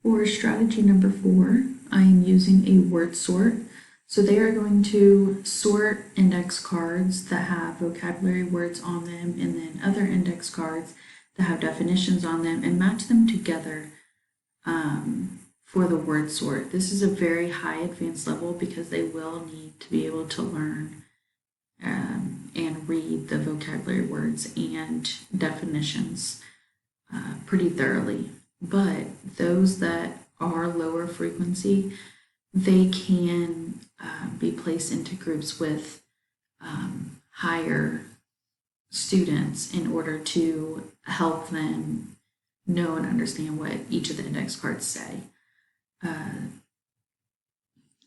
For strategy number 4, I am using a word sort. So they are going to sort index cards that have vocabulary words on them and then other index cards that have definitions on them and match them together for the word sort. This is a very high advanced level because they will need to be able to learn and read the vocabulary words and definitions pretty thoroughly. But those that are lower frequency, they can be placed into groups with higher students in order to help them know and understand what each of the index cards say.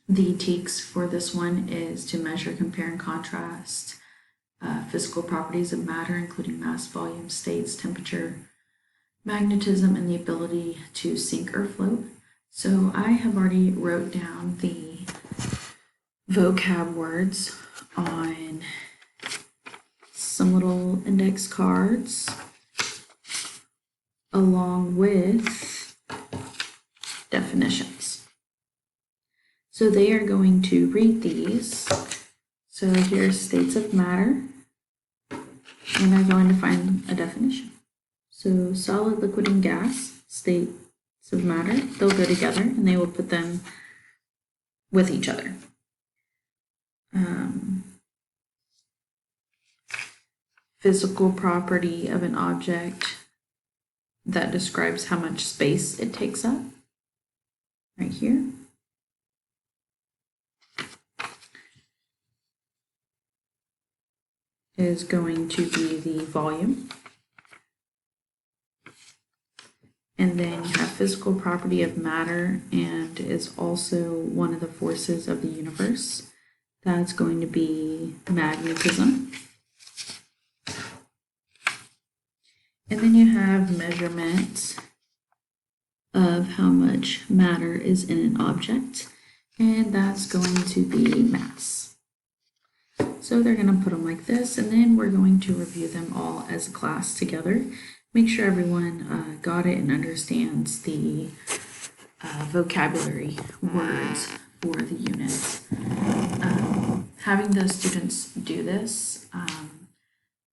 The TEKS for this one is to measure, compare, and contrast physical properties of matter, including mass, volume, states, temperature, magnetism, and the ability to sink or float. So I have already wrote down the vocab words on some little index cards along with definitions. So they are going to read these. So here's states of matter, and they're going to find a definition. So solid, liquid, and gas, states of matter, they'll go together and they will put them with each other. Physical property of an object that describes how much space it takes up, right here. Is going to be the volume. And then you have physical property of matter and is also one of the forces of the universe. That's going to be magnetism. And then you have measurement of how much matter is in an object, and that's going to be mass. So they're going to put them like this, and then we're going to review them all as a class together. Make sure everyone got it and understands the vocabulary words for the unit. Having the students do this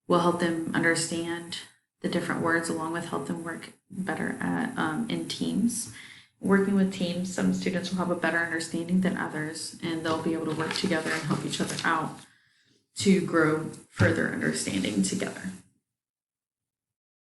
will help them understand the different words, along with help them work better at in teams. Working with teams, some students will have a better understanding than others, and they'll be able to work together and help each other out to grow further understanding together.